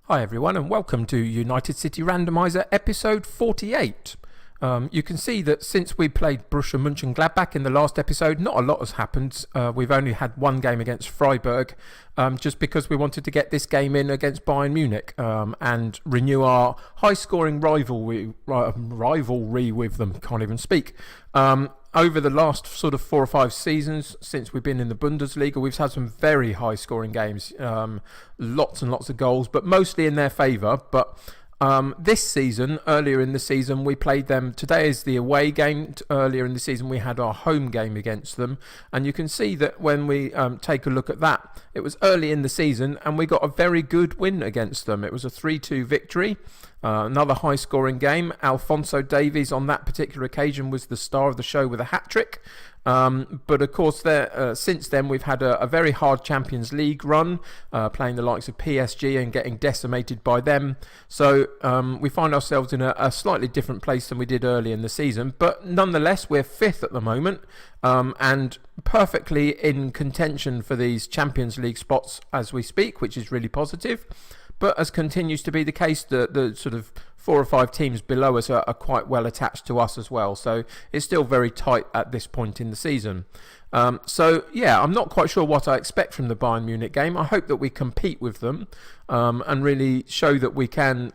Hi everyone and welcome to United City Randomiser episode 48. You can see that since we played Borussia Mönchengladbach in the last episode, not a lot has happened. We've only had one game against Freiburg, just because we wanted to get this game in against Bayern Munich and renew our high-scoring rivalry with them. Can't even speak. Over the last sort of 4 or 5 seasons since we've been in the Bundesliga, we've had some very high-scoring games, lots and lots of goals, but mostly in their favour. But this season, earlier in the season, we played them. Today is the away game. Earlier in the season, we had our home game against them. And you can see that when we take a look at that, it was early in the season and we got a very good win against them. It was a 3-2 victory. Another high-scoring game. Alphonso Davies on that particular occasion was the star of the show with a hat-trick. But of course, since then we've had a very hard Champions League run, playing the likes of PSG and getting decimated by them. So we find ourselves in a slightly different place than we did early in the season. But nonetheless, we're 5th at the moment and perfectly in contention for these Champions League spots as we speak, which is really positive. But as continues to be the case, the sort of 4 or 5 teams below us are quite well attached to us as well. So it's still very tight at this point in the season. So yeah, I'm not quite sure what I expect from the Bayern Munich game. I hope that we compete with them and really show that we can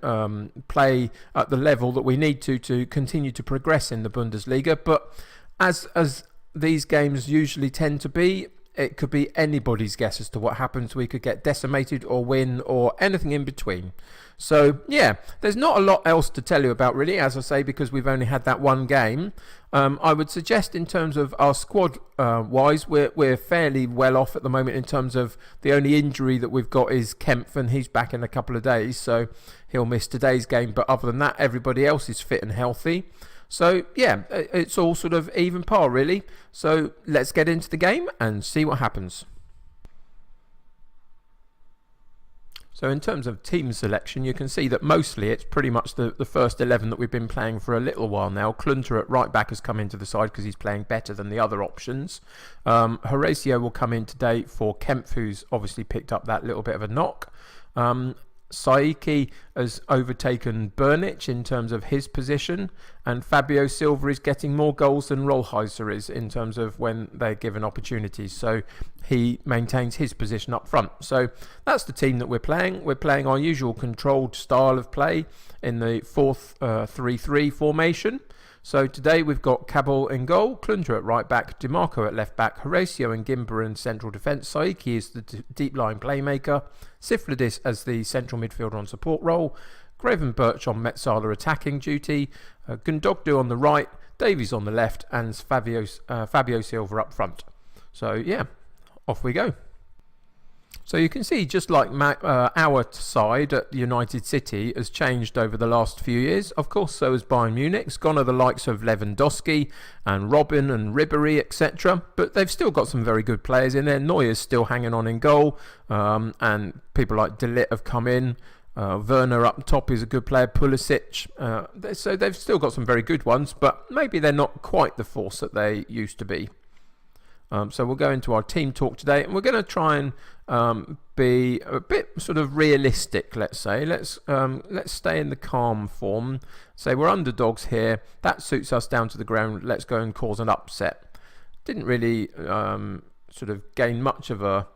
play at the level that we need to continue to progress in the Bundesliga. But as these games usually tend to be, it could be anybody's guess as to what happens. We could get decimated or win or anything in between. So, yeah, there's not a lot else to tell you about, really, as I say, because we've only had that one game. I would suggest in terms of our squad-wise, we're fairly well off at the moment in terms of the only injury that we've got is Kempf, and he's back in a couple of days, so he'll miss today's game. But other than that, everybody else is fit and healthy. So, yeah, it's all sort of even par, really. So, let's get into the game and see what happens. So, in terms of team selection, you can see that mostly it's pretty much the first 11 that we've been playing for a little while now. Klünter at right back has come into the side because he's playing better than the other options. Horacio will come in today for Kempf, who's obviously picked up that little bit of a knock. Saiki has overtaken Burnich in terms of his position, and Fabio Silva is getting more goals than Rollheiser is in terms of when they're given opportunities, so he maintains his position up front. So that's the team that we're playing. We're playing our usual controlled style of play in the 4-3-3 formation. So today we've got Cabal in goal, Klünter at right back, DiMarco at left back, Horacio and Gimber in central defence, Saiki is the deep line playmaker, Siflidis as the central midfielder on support role, Gravenberch on Metzala attacking duty, Gundogdu on the right, Davies on the left, and Fabio Silva up front. So yeah, off we go. So you can see, just like our side at United City has changed over the last few years. Of course, so has Bayern Munich. Gone are the likes of Lewandowski and Robin and Ribery, etc. But they've still got some very good players in there. Neuer's still hanging on in goal. And people like De Ligt have come in. Werner up top is a good player. Pulisic. So they've still got some very good ones. But maybe they're not quite the force that they used to be. So we'll go into our team talk today, and we're going to try and be a bit sort of realistic. Let's say let's stay in the calm form. Say we're underdogs here. That suits us down to the ground. Let's go and cause an upset. Didn't really sort of gain much of a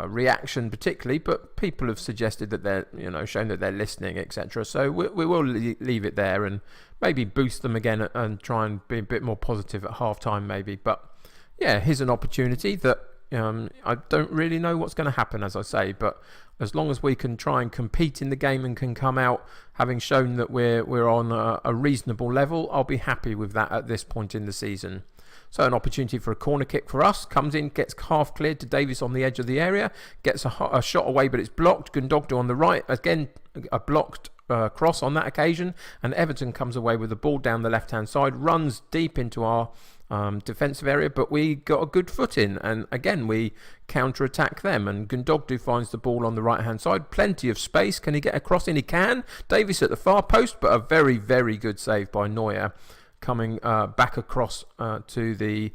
reaction particularly, but people have suggested that they're shown that they're listening, etc. So we will leave it there and maybe boost them again and try and be a bit more positive at half time maybe, but. Yeah, here's an opportunity that I don't really know what's going to happen, as I say, but as long as we can try and compete in the game and can come out having shown that we're on a reasonable level, I'll be happy with that at this point in the season. So an opportunity for a corner kick for us. Comes in, gets half cleared to Davies on the edge of the area, gets a shot away, but it's blocked. Gundogdu on the right, again a blocked cross on that occasion, and Everton comes away with the ball down the left-hand side, runs deep into our defensive area, but we got a good foot in, and again we counter-attack them, and Gundogdu finds the ball on the right-hand side, plenty of space. Can he get across in? He can. Davies at the far post, but a very, very good save by Neuer, coming back across to the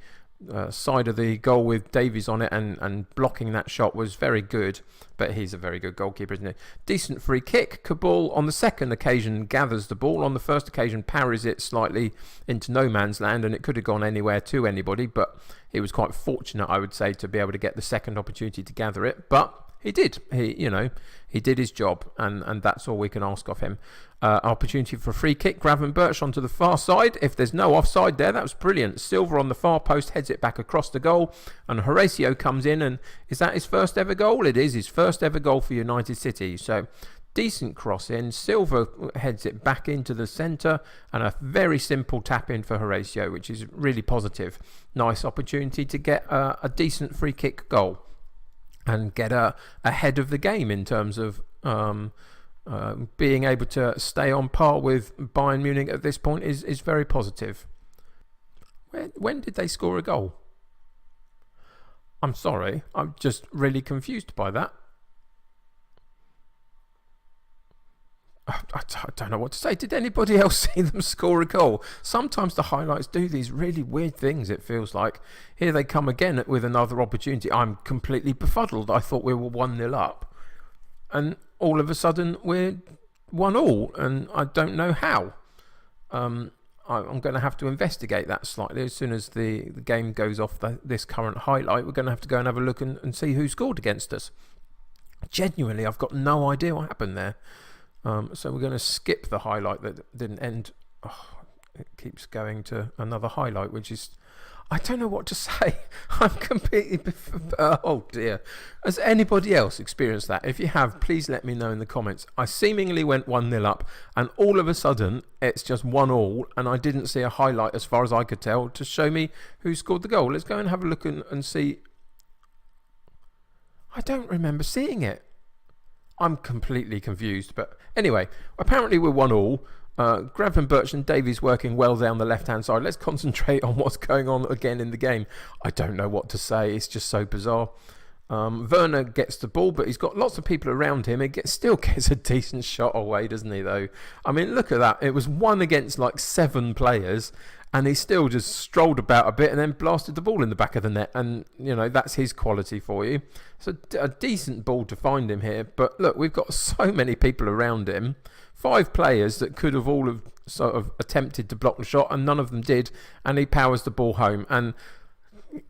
side of the goal with Davies on it, and blocking that shot was very good. But he's a very good goalkeeper, isn't he? Decent free kick. Kabul on the second occasion gathers the ball. On the first occasion parries it slightly into no man's land, and it could have gone anywhere to anybody, but he was quite fortunate, I would say, to be able to get the second opportunity to gather it. But he did. He did his job, and that's all we can ask of him. Opportunity for a free kick. Gravenberch onto the far side. If there's no offside there, that was brilliant. Silva on the far post heads it back across the goal, and Horacio comes in, and is that his first ever goal? It is his first ever goal for United City. So decent cross in. Silva heads it back into the centre, and a very simple tap in for Horacio, which is really positive. Nice opportunity to get a decent free kick goal and get ahead of the game in terms of being able to stay on par with Bayern Munich at this point is very positive. When did they score a goal? I'm sorry, I'm just really confused by that. I don't know what to say. Did anybody else see them score a goal? Sometimes the highlights do these really weird things, it feels like. Here they come again with another opportunity. I'm completely befuddled. I thought we were 1-0 up. And all of a sudden we're 1-1, and I don't know how. I'm going to have to investigate that slightly. As soon as the game goes off this current highlight, we're going to have to go and have a look and see who scored against us. Genuinely, I've got no idea what happened there. So we're going to skip the highlight that didn't end. It keeps going to another highlight, which is, I don't know what to say. I'm completely oh dear. Has anybody else experienced that? If you have, please let me know in the comments. I seemingly went 1-0 up, and all of a sudden it's just 1-1, and I didn't see a highlight as far as I could tell to show me who scored the goal. Let's go and have a look and see. I don't remember seeing it. I'm completely confused, but anyway, apparently we're 1-1. Gravenberch and Davies working well down the left-hand side. Let's concentrate on what's going on again in the game. I don't know what to say. It's just so bizarre. Werner gets the ball, but he's got lots of people around him. He still gets a decent shot away, doesn't he, though? I mean, look at that. It was 1 against like 7 players, and he still just strolled about a bit and then blasted the ball in the back of the net. And, that's his quality for you. So a decent ball to find him here. But look, we've got so many people around him. 5 players that could have all have sort of attempted to block the shot, and none of them did. And he powers the ball home. And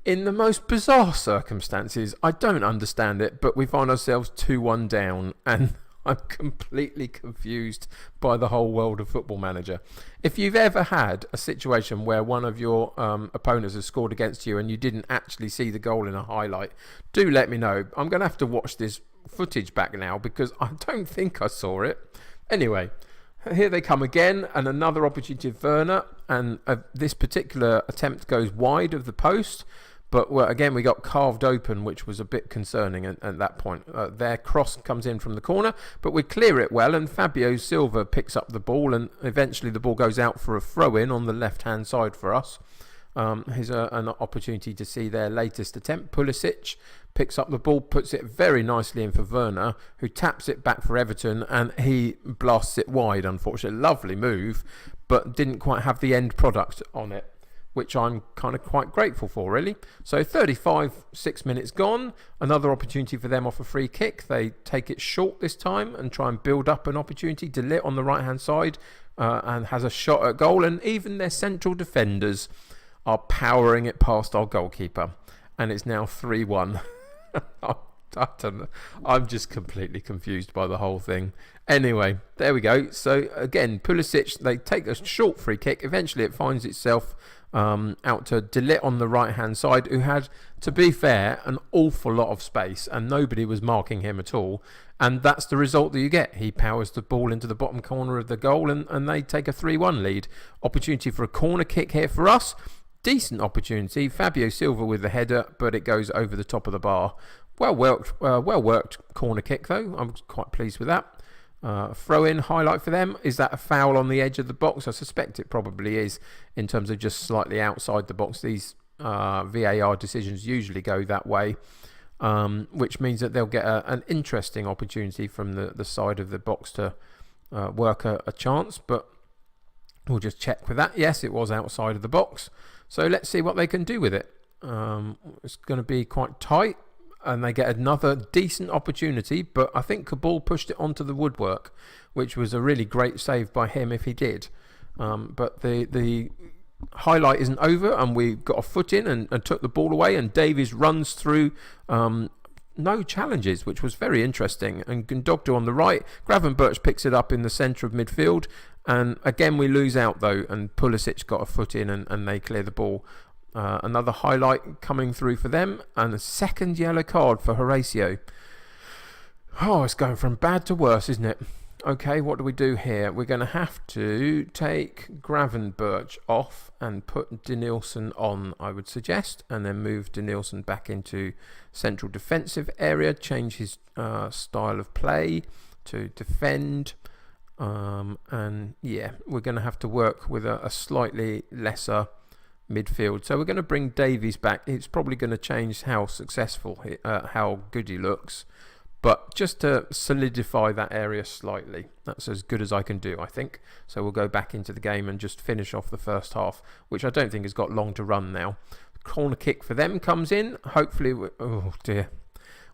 in the most bizarre circumstances, I don't understand it, but we find ourselves 2-1 down. And I'm completely confused by the whole world of Football Manager. If you've ever had a situation where one of your opponents has scored against you and you didn't actually see the goal in a highlight, do let me know. I'm going to have to watch this footage back now because I don't think I saw it. Anyway, here they come again, and another opportunity of Werner, and this particular attempt goes wide of the post. But again, we got carved open, which was a bit concerning at that point. Their cross comes in from the corner, but we clear it well, and Fabio Silva picks up the ball, and eventually the ball goes out for a throw-in on the left-hand side for us. Here's an opportunity to see their latest attempt. Pulisic picks up the ball, puts it very nicely in for Werner, who taps it back for Everton, and he blasts it wide, unfortunately. Lovely move, but didn't quite have the end product on it, which I'm kind of quite grateful for, really. So 6 minutes gone. Another opportunity for them off a free kick. They take it short this time and try and build up an opportunity. De Ligt on the right-hand side and has a shot at goal. And even their central defenders are powering it past our goalkeeper. And it's now 3-1. I don't know. I'm just completely confused by the whole thing. Anyway, there we go. So again, Pulisic, they take a short free kick. Eventually it finds itself out to De Ligt on the right hand side, who had, to be fair, an awful lot of space and nobody was marking him at all, and that's the result that you get. He powers the ball into the bottom corner of the goal, and they take a 3-1 lead. Opportunity for a corner kick here for us. Decent opportunity. Fabio Silva with the header, but it goes over the top of the bar. Well worked corner kick though. I'm quite pleased with that. Throw-in highlight for them. Is that a foul on the edge of the box? I suspect it probably is, in terms of just slightly outside the box. These VAR decisions usually go that way, which means that they'll get an interesting opportunity from the side of the box to work a chance, but we'll just check with that. Yes, it was outside of the box, so let's see what they can do with it. It's going to be quite tight, and they get another decent opportunity, but I think Kabul pushed it onto the woodwork, which was a really great save by him if he did. But the highlight isn't over, and we got a foot in and took the ball away, and Davies runs through no challenges, which was very interesting. And Gundogdu on the right, Gravenberch picks it up in the centre of midfield, and again we lose out though, and Pulisic got a foot in and they clear the ball. Another highlight coming through for them, and a second yellow card for Horacio. Oh, it's going from bad to worse, isn't it? Okay, what do we do here? We're going to have to take Gravenberch off and put Denilson on, I would suggest, and then move Denilson back into central defensive area, change his style of play to defend, and yeah, we're going to have to work with a slightly lesser midfield. So we're going to bring Davies back. It's probably going to change how successful, how good he looks. But just to solidify that area slightly, that's as good as I can do, I think. So we'll go back into the game and just finish off the first half, which I don't think has got long to run now. Corner kick for them comes in. Hopefully, oh dear,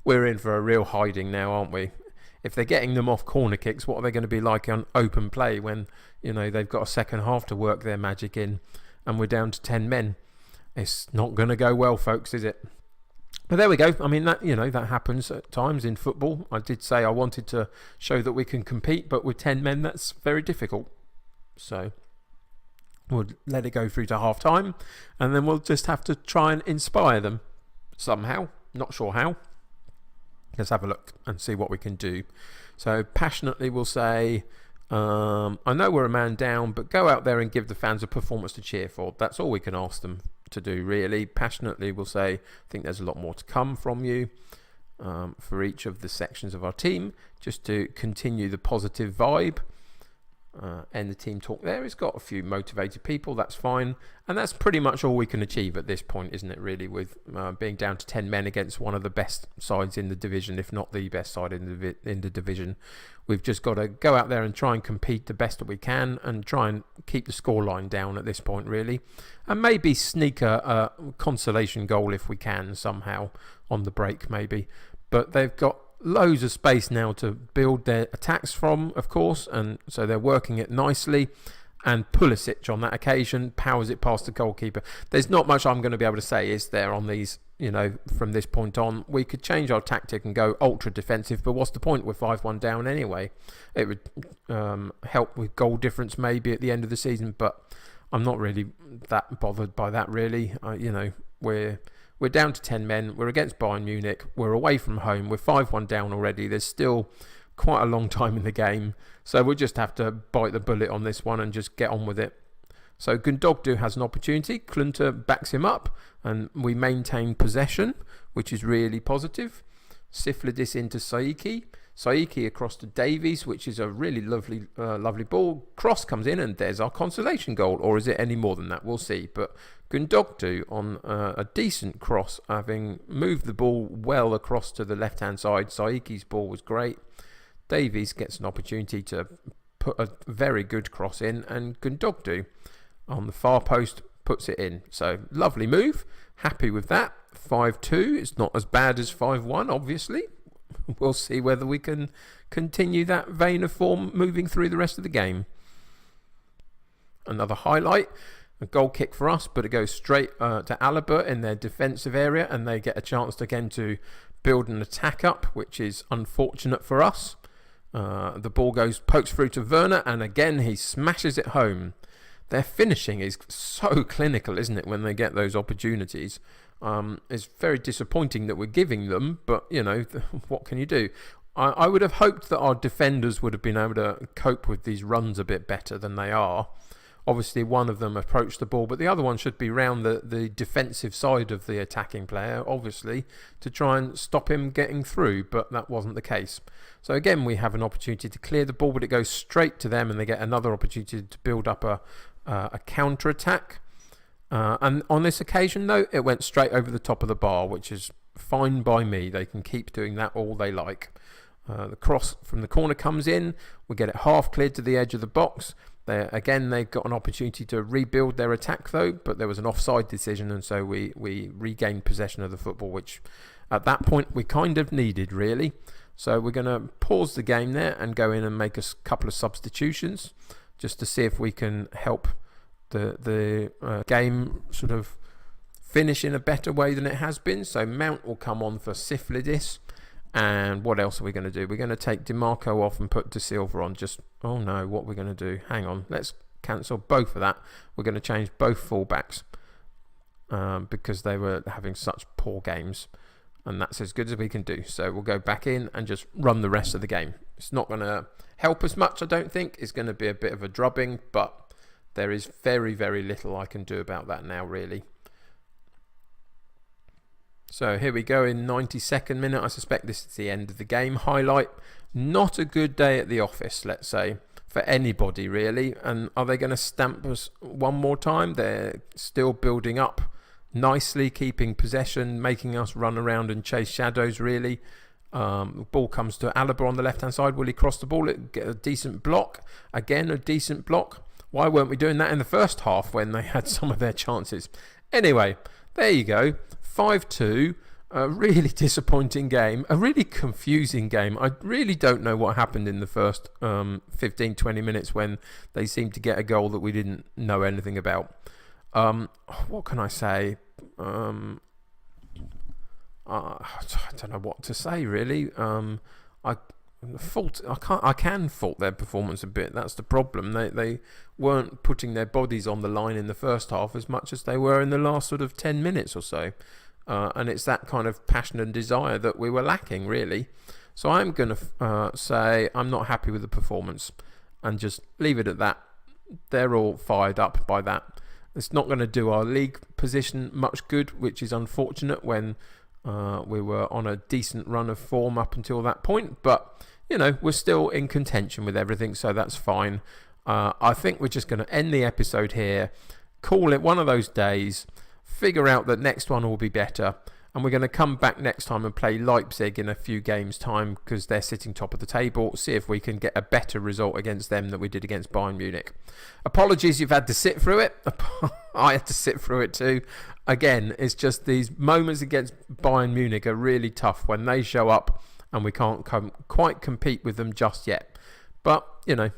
we're in for a real hiding now, aren't we? If they're getting them off corner kicks, what are they going to be like on open play when, you know, they've got a second half to work their magic in and we're down to 10 men? It's not going to go well, folks, is it? But there we go. I mean, that, you know, that happens at times in football. I did say I wanted to show that we can compete, but with 10 men, that's very difficult. So we'll let it go through to half time, and then we'll just have to try and inspire them somehow. Not sure how. Let's have a look and see what we can do. So passionately we'll say, I know we're a man down, but go out there and give the fans a performance to cheer for. That's all we can ask them to do, really. Passionately we'll say, I think there's a lot more to come from you, for each of the sections of our team, just to continue the positive vibe. End the team talk there. It's got a few motivated people, that's fine, and that's pretty much all we can achieve at this point, isn't it, really, with being down to 10 men against one of the best sides in the division, if not the best side in the division. We've just got to go out there and try and compete the best that we can and try and keep the scoreline down at this point, really, and maybe sneak a consolation goal if we can somehow on the break, maybe. But they've got loads of space now to build their attacks from, of course, and so they're working it nicely. And Pulisic on that occasion powers it past the goalkeeper. There's not much I'm going to be able to say, is there, on these, you know, from this point on. We could change our tactic and go ultra defensive, but what's the point? We're 5-1 down anyway. It would help with goal difference maybe at the end of the season, but I'm not really that bothered by that, really. You know, we're down to 10 men. We're against Bayern Munich. We're away from home. We're 5-1 down already. There's still quite a long time in the game. So we'll just have to bite the bullet on this one and just get on with it. So Gundogdu has an opportunity. Klunter backs him up and we maintain possession, which is really positive. Siflidis into Saiki. Saiki across to Davies, which is a really lovely ball. Cross comes in and there's our consolation goal. Or is it any more than that? We'll see. But Gundogdu on a decent cross, having moved the ball well across to the left-hand side. Saiki's ball was great. Davies gets an opportunity to put a very good cross in, and Gundogdu on the far post puts it in. So lovely move. Happy with that. 5-2. It's not as bad as 5-1, obviously. We'll see whether we can continue that vein of form moving through the rest of the game. Another highlight. A goal kick for us, but it goes straight to Alaba in their defensive area, and they get a chance again to build an attack up, which is unfortunate for us. The ball pokes through to Werner, and again he smashes it home. Their finishing is so clinical, isn't it, when they get those opportunities? It's very disappointing that we're giving them, but, you know, what can you do? I would have hoped that our defenders would have been able to cope with these runs a bit better than they are. Obviously, one of them approached the ball, but the other one should be round the defensive side of the attacking player, obviously, to try and stop him getting through, but that wasn't the case. So again, we have an opportunity to clear the ball, but it goes straight to them, and they get another opportunity to build up a counter-attack. And on this occasion, though, it went straight over the top of the bar, which is fine by me. They can keep doing that all they like. The cross from the corner comes in. We get it half cleared to the edge of the box. They got an opportunity to rebuild their attack though, but there was an offside decision, and so we regained possession of the football, which at that point we kind of needed really. So we're going to pause the game there and go in and make a couple of substitutions just to see if we can help the game sort of finish in a better way than it has been. So Mount will come on for Siflidis. And what else are we going to do? We're going to take DiMarco off and put De Silva on. Oh no, what we're going to do? Hang on, let's cancel both of that. We're going to change both fullbacks because they were having such poor games. And that's as good as we can do. So we'll go back in and just run the rest of the game. It's not going to help us much, I don't think. It's going to be a bit of a drubbing, but there is very, very little I can do about that now, really. So here we go in 92nd minute. I suspect this is the end of the game. Highlight, not a good day at the office, let's say, for anybody really. And are they going to stamp us one more time? They're still building up nicely, keeping possession, making us run around and chase shadows really. The ball comes to Alaba on the left hand side. Will he cross the ball? Get a decent block. Again, a decent block. Why weren't we doing that in the first half when they had some of their chances? Anyway, there you go. 5-2, a really disappointing game, a really confusing game. I really don't know what happened in the first 15-20 minutes when they seemed to get a goal that we didn't know anything about. What can I say? I don't know what to say really. I can fault their performance a bit. That's the problem. They weren't putting their bodies on the line in the first half as much as they were in the last sort of 10 minutes or so. And it's that kind of passion and desire that we were lacking, really. So I'm going to say I'm not happy with the performance and just leave it at that. They're all fired up by that. It's not going to do our league position much good, which is unfortunate when we were on a decent run of form up until that point. But, you know, we're still in contention with everything, so that's fine. I think we're just going to end the episode here, call it one of those days, figure out that next one will be better, and we're going to come back next time and play Leipzig in a few games' time because they're sitting top of the table, see if we can get a better result against them than we did against Bayern Munich. Apologies you've had to sit through it. I had to sit through it too. Again, it's just these moments against Bayern Munich are really tough when they show up and we can't quite compete with them just yet. But, you know,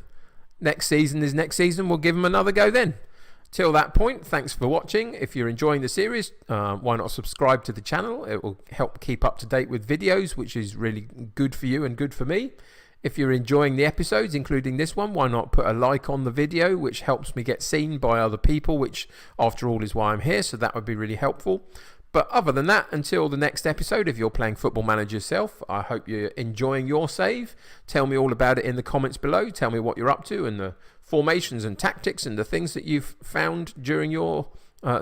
next season is next season. We'll give them another go then. Till that point, thanks for watching. If you're enjoying the series, why not subscribe to the channel? It will help keep up to date with videos, which is really good for you and good for me. If you're enjoying the episodes, including this one, why not put a like on the video, which helps me get seen by other people, which after all is why I'm here, so that would be really helpful. But other than that, until the next episode, if you're playing Football Manager yourself, I hope you're enjoying your save. Tell me all about it in the comments below. Tell me what you're up to and the formations and tactics and the things that you've found during your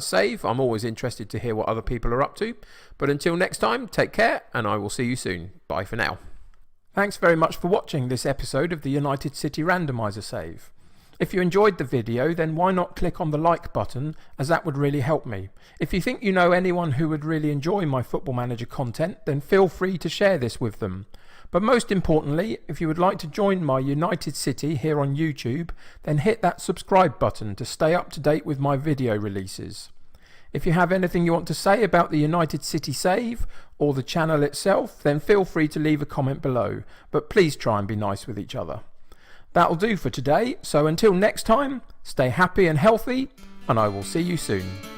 save. I'm always interested to hear what other people are up to. But until next time, take care and I will see you soon. Bye for now. Thanks very much for watching this episode of the United City Randomiser save. If you enjoyed the video, then why not click on the like button, as that would really help me. If you think you know anyone who would really enjoy my Football Manager content, then feel free to share this with them. But most importantly, if you would like to join my United City here on YouTube, then hit that subscribe button to stay up to date with my video releases. If you have anything you want to say about the United City save or the channel itself, then feel free to leave a comment below, but please try and be nice with each other. That'll do for today, so until next time, stay happy and healthy, and I will see you soon.